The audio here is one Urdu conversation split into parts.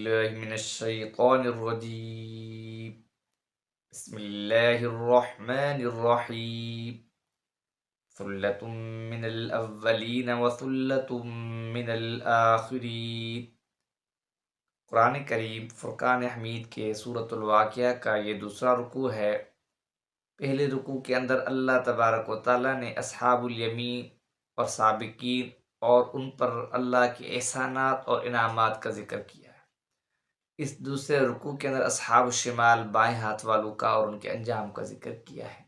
بالله من الشيطان الرجيم. بسم الله الرحمن الرحيم. ثلة من الأولين وثلة من الآخرين. قرآن کریم فرقان حمید کے سورۃ الواقعہ کا یہ دوسرا رکوع ہے۔ پہلے رکوع کے اندر اللہ تبارک و تعالیٰ نے اصحاب الیمین اور سابقین اور ان پر اللہ کے احسانات اور انعامات کا ذکر کیا ہے۔ اس دوسرے رکوع کے اندر اصحاب الشمال بائیں ہاتھ والوں کا اور ان کے انجام کا ذکر کیا ہے۔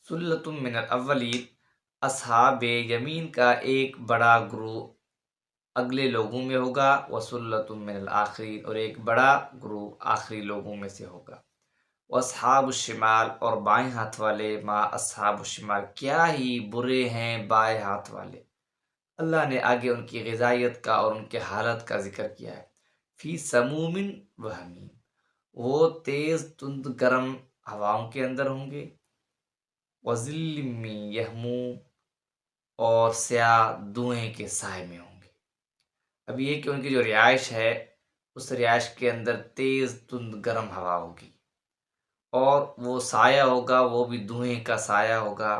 ثلۃ من الاولین، اصحاب یمین کا ایک بڑا گروہ اگلے لوگوں میں ہوگا، وثلۃ من الاخرین، اور ایک بڑا گروہ آخری لوگوں میں سے ہوگا۔ واصحاب الشمال، اور بائیں ہاتھ والے، ما اصحاب الشمال، کیا ہی برے ہیں بائیں ہاتھ والے۔ اللہ نے آگے ان کی غذائیت کا اور ان کے حالت کا ذکر کیا ہے۔ فی سموم و حمیم، وہ تیز تند گرم ہواؤں کے اندر ہوں گے، وظل من یحموم، اور سیاہ دھوئیں کے سائے میں ہوں گے۔ اب یہ کہ ان کی جو رہائش ہے اس رہائش کے اندر تیز تند گرم ہوا ہوگی، اور وہ سایہ ہوگا وہ بھی دھوئیں کا سایہ ہوگا۔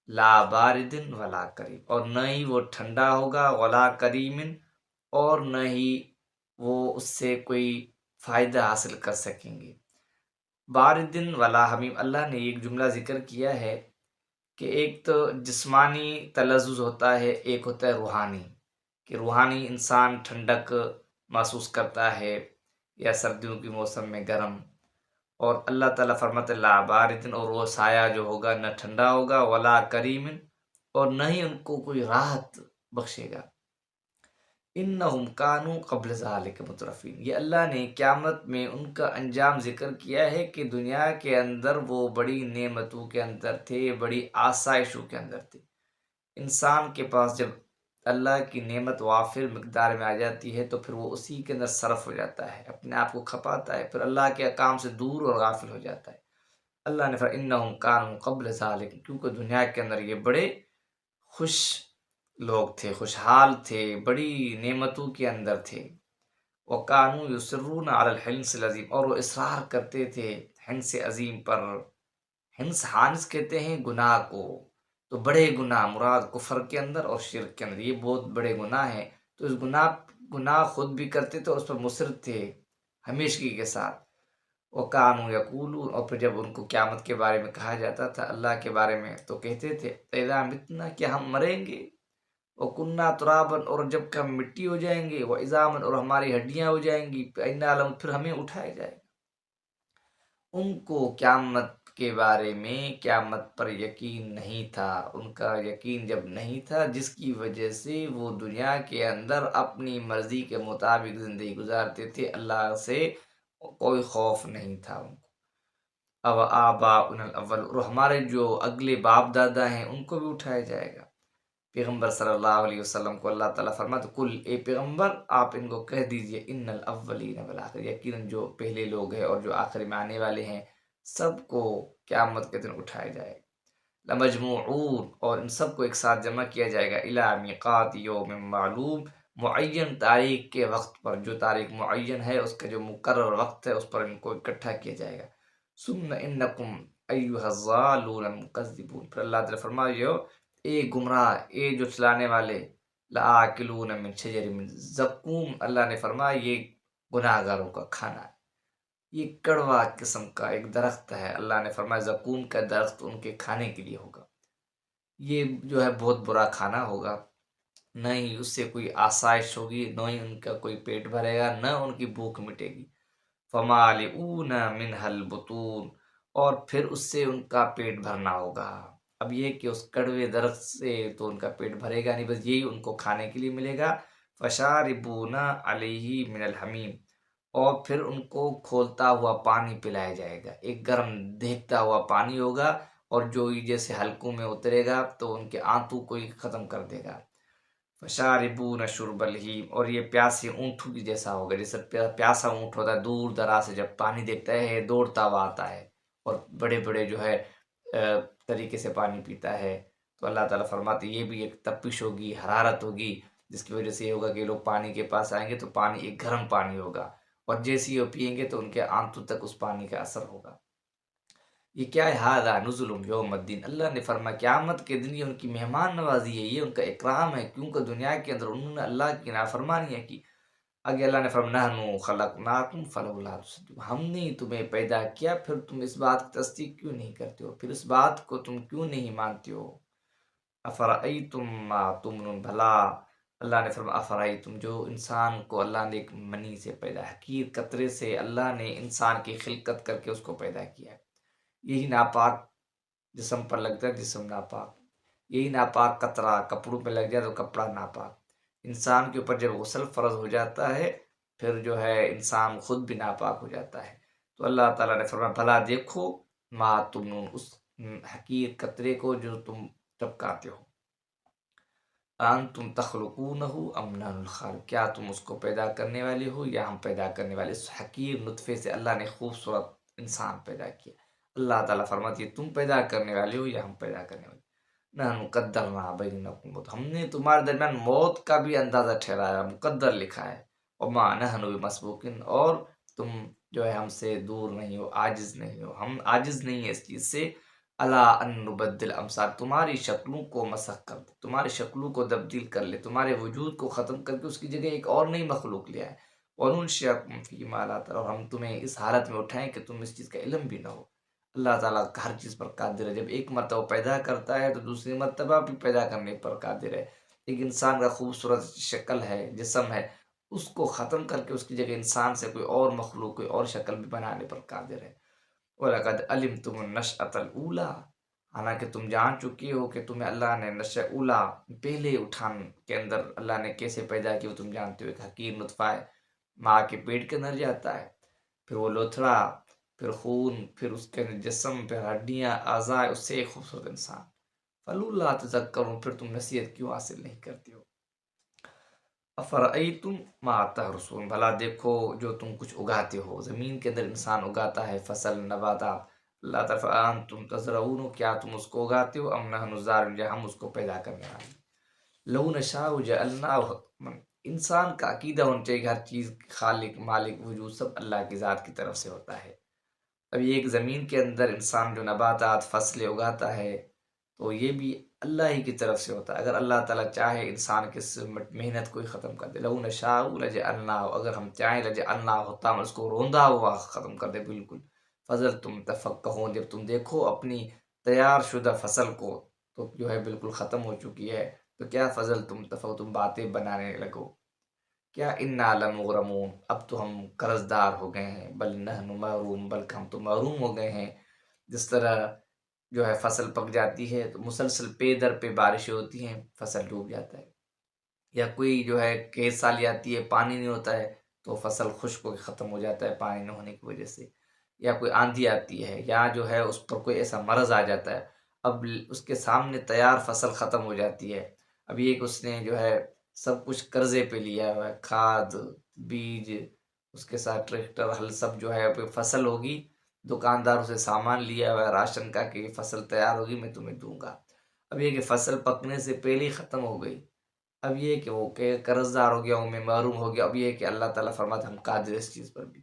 لا بارد ولا کریم، اور نہ ہی وہ ٹھنڈا ہوگا، ولا کریم، اور نہ ہی وہ اس سے کوئی فائدہ حاصل کر سکیں گے۔ باردن ولا حمیم، اللہ نے ایک جملہ ذکر کیا ہے کہ ایک تو جسمانی تلذذ ہوتا ہے، ایک ہوتا ہے روحانی، کہ روحانی انسان ٹھنڈک محسوس کرتا ہے یا سردیوں کے موسم میں گرم، اور اللہ تعالیٰ فرماتے لا باردن، اور وہ سایہ جو ہوگا نہ ٹھنڈا ہوگا، ولا کریم، اور نہ ہی ان کو کوئی راحت بخشے گا۔ انہم کانوا قبل ذالک مترفین، یہ اللہ نے قیامت میں ان کا انجام ذکر کیا ہے کہ دنیا کے اندر وہ بڑی نعمتوں کے اندر تھے، بڑی آسائشوں کے اندر تھے۔ انسان کے پاس جب اللہ کی نعمت وافر مقدار میں آ جاتی ہے تو پھر وہ اسی کے اندر صرف ہو جاتا ہے، اپنے آپ کو کھپاتا ہے، پھر اللہ کے احکام سے دور اور غافل ہو جاتا ہے۔ اللہ نے فرمایا انہم کانوا قبل ذالک، کیونکہ دنیا کے اندر یہ بڑے خوش لوگ تھے، خوشحال تھے، بڑی نعمتوں کے اندر تھے۔ وَكَانُوا يُصِرُّونَ عَلَى الْحِنْثِ الْعَظِيمِ، اور وہ اصرار کرتے تھے حنث عظیم پر۔ حنث حانث کہتے ہیں گناہ کو، تو بڑے گناہ مراد کفر کے اندر اور شرک کے اندر، یہ بہت بڑے گناہ ہیں، تو اس گناہ خود بھی کرتے تھے اور اس پر مصر تھے ہمیشگی کے ساتھ۔ وَكَانُوا يَقُولُونَ، اور پھر جب ان کو قیامت کے بارے میں کہا جاتا تھا اللہ کے بارے میں تو کہتے تھے اِذَا مِتْنَا، کیا ہم مریں گے، وَكُنَّا تُرَابًا، اور جب کہ ہم مٹی ہو جائیں گے، وَعِظَامًا، اور ہماری ہڈیاں ہو جائیں گی، فَإِنَّا لَمُ، پھر ہمیں اٹھایا جائے گا۔ ان کو قیامت کے بارے میں، قیامت پر یقین نہیں تھا، ان کا یقین جب نہیں تھا، جس کی وجہ سے وہ دنیا کے اندر اپنی مرضی کے مطابق زندگی گزارتے تھے، اللہ سے کوئی خوف نہیں تھا ان کو۔ اب آباؤنا الاول، اور ہمارے جو اگلے باپ دادا ہیں ان کو بھی اٹھایا جائے گا۔ پیغمبر صلی اللہ علیہ وسلم کو اللہ تعالیٰ فرماتا کل، اے پیغمبر آپ ان کو کہہ دیجئے ان الاولین والآخرین، یقیناً جو پہلے لوگ ہیں اور جو آخر میں آنے والے ہیں سب کو قیامت کے دن اٹھایا جائے گا۔ لمجموعون، اور ان سب کو ایک ساتھ جمع کیا جائے گا، الی میقات یوم معلوم، معین تاریخ کے وقت پر، جو تاریخ معین ہے اس کا جو مقرر وقت ہے اس پر ان کو اکٹھا کیا جائے گا۔ ثم انکم ایھا الضالون المکذبون، پھر اللہ تعالیٰ فرمائے اے گمراہ، اے جو چلانے والے، لآکلون من شجر من زقوم، اللہ نے فرمایا یہ گناہ گاروں کا کھانا ہے، یہ کڑوا قسم کا ایک درخت ہے۔ اللہ نے فرمایا زقوم کا درخت ان کے کھانے کے لیے ہوگا، یہ جو ہے بہت برا کھانا ہوگا، نہ ہی اس سے کوئی آسائش ہوگی، نہ ہی ان کا کوئی پیٹ بھرے گا، نہ ان کی بھوک مٹے گی۔ فمالئون منها البطون، اور پھر اس سے ان کا پیٹ بھرنا ہوگا۔ اب یہ کہ اس کڑوے درخت سے تو ان کا پیٹ بھرے گا نہیں، بس یہی ان کو کھانے کے لیے ملے گا۔ فشاربون علیہ من الحمیم، اور پھر ان کو کھولتا ہوا پانی پلایا جائے گا، ایک گرم دہتا ہوا پانی ہوگا، اور جو جیسے حلقوں میں اترے گا تو ان کے آنتوں کو ہی ختم کر دے گا۔ فشاربون شرب الہیم، اور یہ پیاسے اونٹوں کی جیسا ہوگا، جیسے پیاسا اونٹ ہوتا ہے دور دراز سے جب پانی دیکھتا ہے دوڑتا ہوا آتا ہے اور بڑے بڑے جو ہے طریقے سے پانی پیتا ہے، تو اللہ تعالیٰ فرماتے یہ بھی ایک تپش ہوگی، حرارت ہوگی جس کی وجہ سے یہ ہوگا کہ لوگ پانی کے پاس آئیں گے تو پانی ایک گرم پانی ہوگا، اور جیسے ہی وہ پیئیں گے تو ان کے آنتوں تک اس پانی کا اثر ہوگا۔ یہ کیا ہے؟ ہاذا نزلہم یوم الدین، اللہ نے فرمایا قیامت کے دن یہ ان کی مہمان نوازی ہے، یہ ان کا اکرام ہے، کیونکہ دنیا کے اندر انہوں نے اللہ کی نافرمانیاں کی۔ آگے اللہ نے فرمایا نحن خلقناکم فلولا تصدقون، ہم نے تمہیں پیدا کیا، پھر تم اس بات کی تصدیق کیوں نہیں کرتے ہو، پھر اس بات کو تم کیوں نہیں مانتے ہو۔ افرأیتم ما تمنون، بھلا اللہ نے فرمایا افرأیتم، جو انسان کو اللہ نے ایک منی سے پیدا، حقیر قطرے سے اللہ نے انسان کی خلقت کر کے اس کو پیدا کیا ہے، یہی ناپاک جسم پر لگ جائے جسم ناپاک، یہی ناپاک قطرہ کپڑوں پہ لگ جائے تو کپڑا ناپاک، انسان کے اوپر جب غسل فرض ہو جاتا ہے پھر جو ہے انسان خود بھی ناپاک ہو جاتا ہے۔ تو اللہ تعالیٰ نے فرمایا بھلا دیکھو ما تمنون، اس حقیر قطرے کو جو تم ٹپکاتے ہو، انتم تخلقونہ ام نحن الخالق، کیا تم اس کو پیدا کرنے والے ہو یا ہم پیدا کرنے والے؟ اس حقیر نطفے سے اللہ نے خوبصورت انسان پیدا کیا۔ اللہ تعالیٰ فرماتی ہے تم پیدا کرنے والے ہو یا ہم پیدا کرنے والے؟ نحن قدرنا بینکم الموت، ہم نے تمہارے درمیان موت کا بھی اندازہ ٹھہرایا، مقدر لکھا ہے، وما نحن بمسبوقین، اور تم جو ہے ہم سے دور نہیں ہو، عاجز نہیں ہو، ہم عاجز نہیں ہیں اس چیز سے، الا ان نبدل امثال، تمہاری شکلوں کو مسخ کر دے، تمہاری شکلوں کو تبدیل کر لے، تمہارے وجود کو ختم کر کے اس کی جگہ ایک اور نئی مخلوق لے آئے، وننشئکم فیما لا ترون، اور ہم تمہیں اس حالت میں اٹھائیں کہ تم اس چیز کا علم بھی نہ ہو۔ اللہ تعالیٰ ہر چیز پر قادر ہے، جب ایک مرتبہ پیدا کرتا ہے تو دوسری مرتبہ بھی پیدا کرنے پر قادر ہے۔ ایک انسان کا خوبصورت شکل ہے، جسم ہے، اس کو ختم کر کے اس کی جگہ انسان سے کوئی اور مخلوق کوئی اور شکل بھی بنانے پر قادر ہے۔ وَلَقَدْ عَلِمْتُمُ النَّشْأَةَ الْأُولَىٰ، حالانکہ تم جان چکے ہو کہ تمہیں اللہ نے نشأ اولا، پہلے اٹھان کے اندر اللہ نے کیسے پیدا کیا وہ تم جانتے ہو، ایک حقیر نطفہ ہے، ماں کے پیٹ کے اندر جاتا ہے، پھر وہ لوتھڑا، پھر خون، پھر اس کے جسم، پھر ہڈیاں، اعضاء، اس سے ایک خوبصورت انسان۔ فلولا تذکرون، پھر تم نصیحت کیوں حاصل نہیں کرتے ہو؟ افرأیتم ما تحرثون، بھلا دیکھو جو تم کچھ اگاتے ہو، زمین کے اندر انسان اگاتا ہے فصل نباتات، اللہ تعالیٰ انتم تزرعون، کیا تم اس کو اگاتے ہو، ام نحن الزارعون، یا ہم اس کو پیدا کرنے والے ہیں۔ لو نشاء جعلناہ حکما، انسان کا عقیدہ ہونا چاہیے کہ ہر چیز خالق مالک وجود سب اللہ کی ذات کی طرف سے ہوتا ہے۔ اب یہ ایک زمین کے اندر انسان جو نباتات فصلیں اگاتا ہے تو یہ بھی اللہ ہی کی طرف سے ہوتا ہے، اگر اللہ تعالیٰ چاہے انسان کی اس محنت کو ہی ختم کر دے، لو نشاء لجعلناہ، اگر ہم چاہیں لجعلناہ ہوتا ہم اس کو روندا ہوا ختم کر دے بالکل۔ فضل تم تفقہون، جب تم دیکھو اپنی تیار شدہ فصل کو تو جو ہے بالکل ختم ہو چکی ہے، تو کیا فضل تم تم باتیں بنانے لگو، کیا انا لمغرمون، اب تو ہم قرض دار ہو گئے ہیں، بل نحن محروم، بلکہ ہم تو محروم ہو گئے ہیں۔ جس طرح جو ہے فصل پک جاتی ہے تو مسلسل پے در پہ بارشیں ہوتی ہیں، فصل ڈوب جاتا ہے، یا کوئی جو ہے کیس سالی آتی ہے پانی نہیں ہوتا ہے تو فصل خشک ہو کے ختم ہو جاتا ہے پانی نہ ہونے کی وجہ سے، یا کوئی آندھی آتی ہے، یا جو ہے اس پر کوئی ایسا مرض آ جاتا ہے، اب اس کے سامنے تیار فصل ختم ہو جاتی ہے، اب یہ کہ اس نے جو ہے سب کچھ قرضے پہ لیا ہوا ہے، کھاد، بیج، اس کے ساتھ ٹریکٹر، ہل، سب جو ہے پہ فصل ہوگی، دکانداروں سے سامان لیا ہوا ہے راشن کا کہ یہ فصل تیار ہوگی میں تمہیں دوں گا، اب یہ کہ فصل پکنے سے پہلے ہی ختم ہو گئی، اب یہ کہ وہ کہ قرض دار ہو گیا ہوں میں، محروم ہو گیا، اب یہ کہ اللہ تعالیٰ فرماتا ہم قادر اس چیز پر بھی۔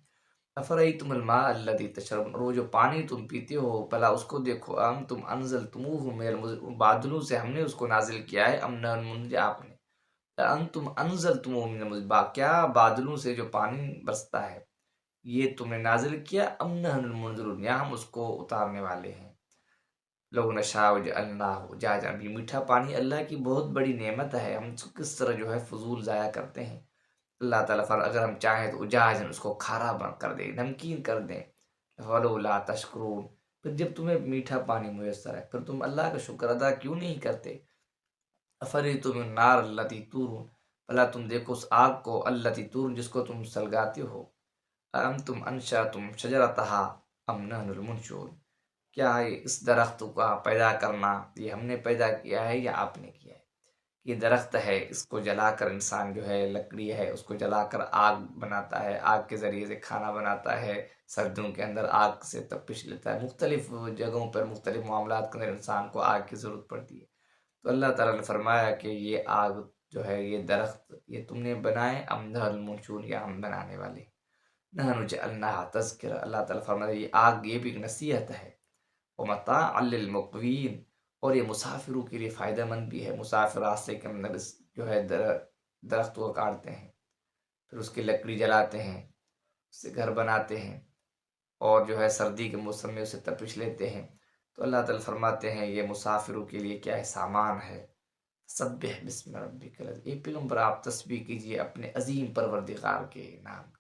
افرأیتم الماء الذی تشربون، اور وہ جو پانی تم پیتے ہو بھلا اس کو دیکھو، ام تم انزلتموہ من بادلوں سے ہم نے اس کو نازل کیا ہے، ام نحن المنزلون، آپ نے، انتم انزلتموہ من المزبا، کیا بادلوں سے جو پانی برستا ہے یہ تم نے نازل کیا، ام نحن المنزلون، یا ہم اس کو اتارنے والے ہیں۔ لو نشاء جعلناہ جاجا، یہ میٹھا پانی اللہ کی بہت بڑی نعمت ہے، ہم اس کو کس طرح جو ہے فضول ضائع کرتے ہیں۔ اللہ تعالیٰ اگر ہم چاہیں تو اجاجن، اس کو کھارا بن کر دیں، نمکین کر دیں، ولولا تشکرون، پھر جب تمہیں میٹھا پانی میسر ہے پھر تم اللہ کا شکر ادا کیوں نہیں کرتے؟ افریتم النار التی تورون، بھلا تم دیکھو اس آگ کو، التی تورون، جس کو تم سلگاتے ہو، ام تم انشأتم شجرتہا ام نحن المنشئون، کیا ہے اس درخت کا پیدا کرنا یہ ہم نے پیدا کیا ہے یا آپ نے کیا ہے؟ یہ درخت ہے، اس کو جلا کر انسان جو ہے لکڑی ہے اس کو جلا کر آگ بناتا ہے، آگ کے ذریعے سے کھانا بناتا ہے، سردیوں کے اندر آگ سے تپش لیتا ہے، مختلف جگہوں پر مختلف معاملات کے اندر انسان کو آگ کی ضرورت پڑتی ہے، تو اللہ تعالیٰ نے فرمایا کہ یہ آگ جو ہے یہ درخت یہ تم نے بنائے ام نحن المنشون یا ہم بنانے والے؟ نحن جعلناها تذکرہ، اللہ تعالیٰ فرماتے ہیں یہ آگ یہ بھی ایک نصیحت ہے، ومتاعا للمقوین، اور یہ مسافروں کے لیے فائدہ مند بھی ہے۔ مسافر راستے کے اندر جو ہے درخت کو کاٹتے ہیں، پھر اس کی لکڑی جلاتے ہیں، اس سے گھر بناتے ہیں، اور جو ہے سردی کے موسم میں اسے تپش لیتے ہیں، تو اللہ تعالیٰ فرماتے ہیں یہ مسافروں کے لیے کیا ہے، سامان ہے۔ سبح بسم ربک، اے پیغمبر آپ تسبیح کیجئے اپنے عظیم پروردگار کے نام کی۔